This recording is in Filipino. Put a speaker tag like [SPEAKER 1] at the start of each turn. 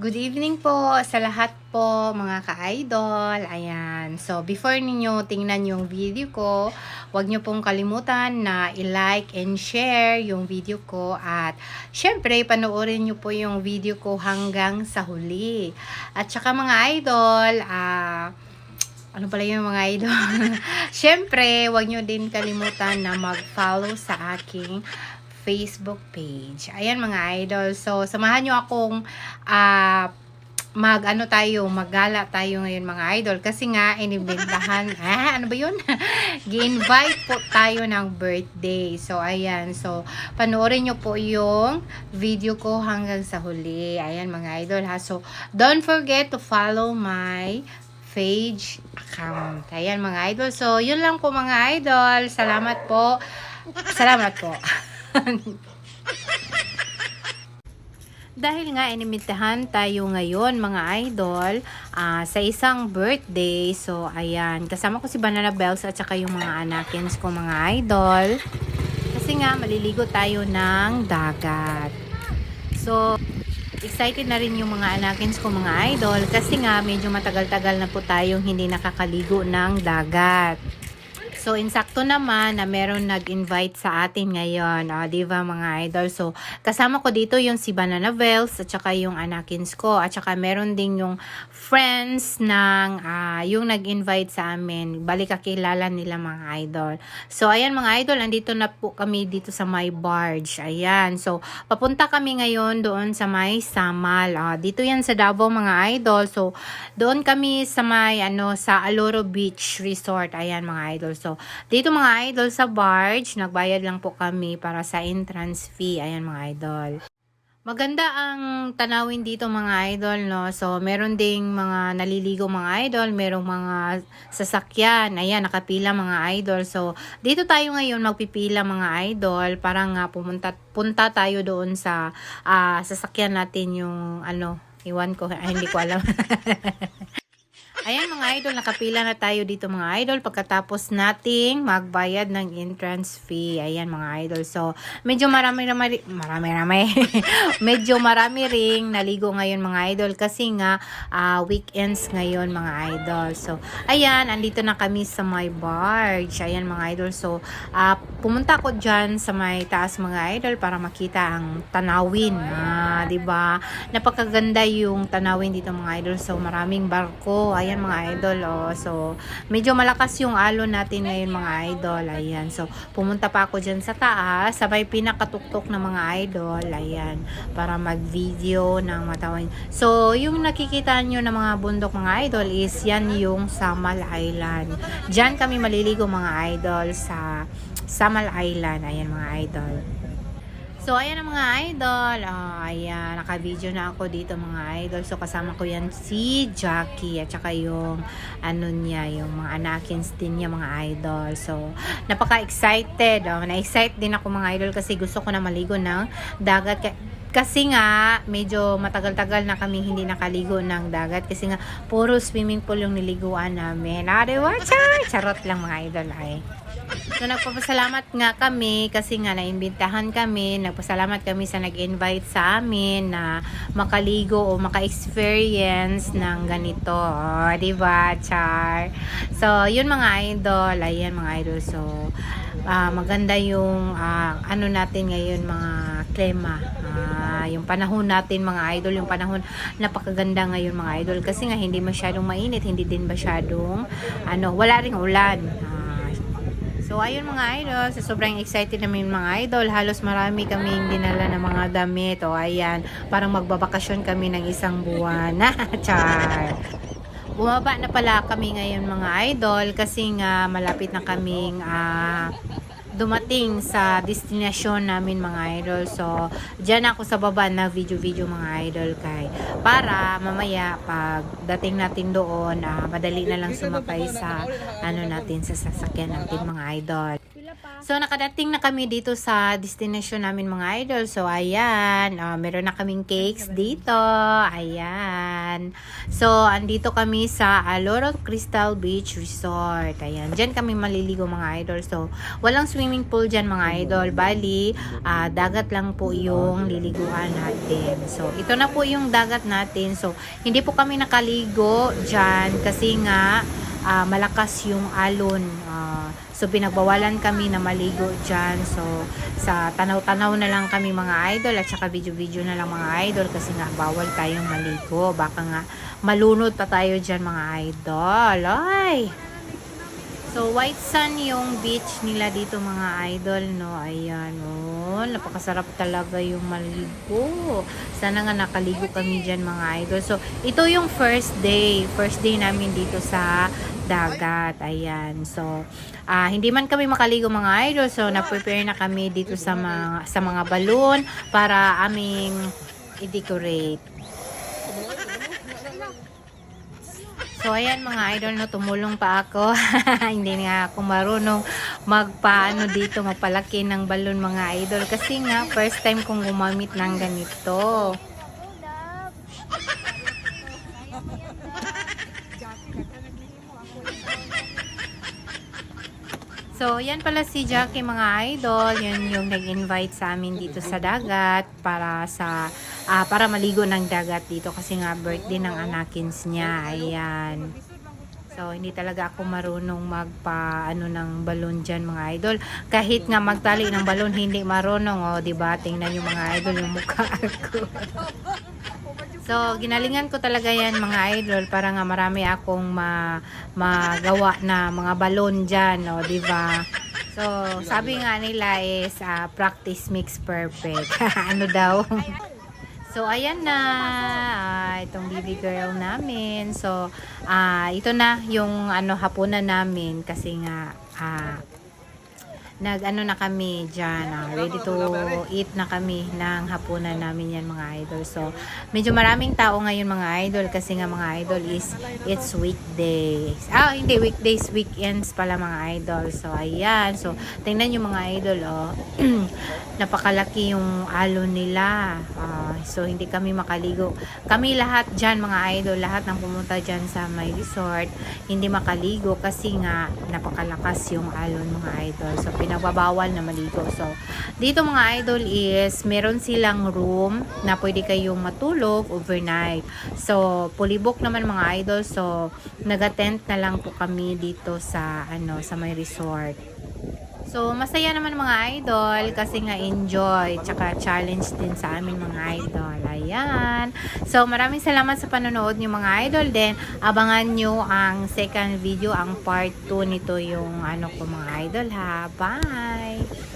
[SPEAKER 1] Good evening po sa lahat po mga ka-idol. Ayan. So, before ninyo tingnan yung video ko, huwag nyo pong kalimutan na i-like and share yung video ko. At, syempre, panoorin nyo po yung video ko hanggang sa huli. At saka mga idol, ano pala yung mga idol? Syempre, huwag nyo din kalimutan na mag-follow sa aking Facebook page. Ayan mga idol. So, samahan nyo akong maggala tayo ngayon mga idol. Kasi nga, inibentahan, ano ba yun? Gi-invite po tayo ng birthday. So, ayan. So, panoorin nyo po yung video ko hanggang sa huli. Ayan mga idol ha. So, don't forget to follow my page account. Ayan mga idol. So, yun lang po mga idol. Salamat po. Salamat po. Dahil nga inimitahan tayo ngayon mga idol sa isang birthday. So ayan, kasama ko si Banana Bells at saka yung mga anakins ko mga idol. Kasi nga maliligo tayo ng dagat. So excited na rin yung mga anakins ko mga idol kasi nga medyo matagal-tagal na po tayong hindi nakakaligo ng dagat. So, insakto naman na meron nag-invite sa atin ngayon. Di ba mga idol? So, kasama ko dito yung si Banana Bells at saka yung anakins ko. At saka meron din yung friends ng yung nag-invite sa amin. Balik kakilala nila mga idol. So, ayan mga idol, andito na po kami dito sa my barge. Ayan. So, papunta kami ngayon doon sa may Samal. Dito yan sa Davao mga idol. So, doon kami sa may sa Aloro Beach Resort. Ayan mga idol. So, dito mga idol sa barge, nagbayad lang po kami para sa entrance fee. Ayan mga idol. Maganda ang tanawin dito mga idol, no? So, meron ding mga naliligo mga idol, merong mga sasakyan. Ayan, nakapila mga idol. So, dito tayo ngayon magpipila mga idol para nga punta tayo doon sa sasakyan natin yung iwan ko, hindi ko alam. Ayan mga idol, nakapila na tayo dito mga idol pagkatapos nating magbayad ng entrance fee. Ayan mga idol. So, medyo marami medyo marami ring naligo ngayon mga idol kasi nga weekends ngayon mga idol. So, ayan, andito na kami sa my barge. Ayan mga idol. So, pumunta ko dyan sa may taas mga idol para makita ang tanawin. 'Di ba? Napakaganda yung tanawin dito mga idol. So, maraming barko. Ayan mga idol, so medyo malakas yung alon natin ngayon mga idol. Ayan, so pumunta pa ako dyan sa taas sabay pinakatuktok ng mga idol, ayan, para mag video ng matawan. So yung nakikita nyo ng mga bundok mga idol is yan yung Samal Island. Dyan kami maliligo mga idol sa Samal Island. Ayan mga idol. So, ayan ang mga idol. Ayan, naka-video na ako dito mga idol. So, kasama ko yan si Jackie at saka yung yung mga anakins din niya mga idol. So, napaka-excited. Na-excite din ako mga idol kasi gusto ko na maligo ng dagat. Kasi nga, medyo matagal-tagal na kami hindi nakaligo ng dagat. Kasi nga, puro swimming pool yung niliguan namin. Diba? Charot lang mga idol ay. So, nagpapasalamat nga kami kasi nga naimbitahan kami. Nagpasalamat kami sa nag-invite sa amin na makaligo o maka-experience ng ganito. Diba, Char? So, yun mga idol. Ayan mga idol. So, maganda yung natin ngayon mga klima. Yung panahon natin mga idol, yung panahon napakaganda ngayon mga idol kasi nga hindi masyadong mainit, hindi din masyadong wala ring ulan. So, ayun mga idol, sobrang excited namin mga idol. Halos marami kaming dinala ng mga damit. Ayan, parang magbabakasyon kami ng isang buwan. Char! Bumaba na pala kami ngayon mga idol kasi nga malapit na kaming dumating sa destinasyon namin mga idol. So, dyan ako sa baba na video-video mga idol para mamaya pag dating natin doon, madali na lang sumakay sa natin sa sasakyan natin mga idol. So, nakadating na kami dito sa destination namin mga idol. So, ayan. Meron na kaming cakes dito. Ayan. So, andito kami sa Aloro Crystal Beach Resort. Ayan. Diyan kami maliligo mga idol. So, walang swimming pool dyan mga idol. Bali, dagat lang po yung liliguan natin. So, ito na po yung dagat natin. So, hindi po kami nakaligo dyan kasi nga malakas yung alon. So, pinagbawalan kami na maligo dyan. So, sa tanaw-tanaw na lang kami mga idol at saka video-video na lang mga idol kasi nga bawal tayong maligo. Baka nga malunod pa tayo dyan mga idol. Ay! So, white sand yung beach nila dito mga idol, no? Ayan, oh. Napakasarap talaga yung maligo. Sana nga nakaligo kami dyan mga idol. So, ito yung first day. First day namin dito sa dagat. Ayan. So, hindi man kami makaligo mga idol. So, na-prepare na kami dito sa mga balloon para aming i-decorate. So, ayan mga idol, no, tumulong pa ako. Hindi nga ako marunong magpaano dito, magpalaki ng balon mga idol. Kasi nga, first time kong gumamit ng ganito. So, yan pala si Jackie mga idol. Yan yung nag-invite sa amin dito sa dagat para maligo ng dagat dito kasi nga birthday ng anakins niya. Ayan. So, hindi talaga ako marunong magpaano ng balon dyan mga idol. Kahit nga magtali ng balon, hindi marunong. O, diba? Tingnan yung mga idol yung mukha ko. So, ginalingan ko talaga yan mga idol para nga marami akong magawa na mga balon dyan, no, diba? So, sabi nga nila is practice makes perfect. Ano daw? So, ayan na. Itong baby girl namin. So, ito na yung hapunan namin kasi nga na kami dyan, ready to eat na kami ng hapunan namin yan mga idol. So, medyo maraming tao ngayon mga idol kasi nga mga idol it's weekdays. Hindi weekdays, weekends pala mga idol. So, ayan. So, tingnan nyo mga idol, oh. Napakalaki yung alon nila. So, hindi kami makaligo. Kami lahat dyan mga idol, lahat ng pumunta dyan sa may resort, hindi makaligo kasi nga napakalakas yung alon mga idol. So, pinagbabawal na maligo. So, dito mga idol is meron silang room na pwede kayong matulog overnight. So, fully book naman mga idol. So, nag-tent na lang po kami dito sa sa may resort. So, masaya naman mga idol kasi nga enjoy tsaka challenge din sa amin mga idol. Ayan. So, maraming salamat sa panonood niyo mga idol. Then, abangan nyo ang second video, ang part 2 nito yung ko mga idol ha. Bye!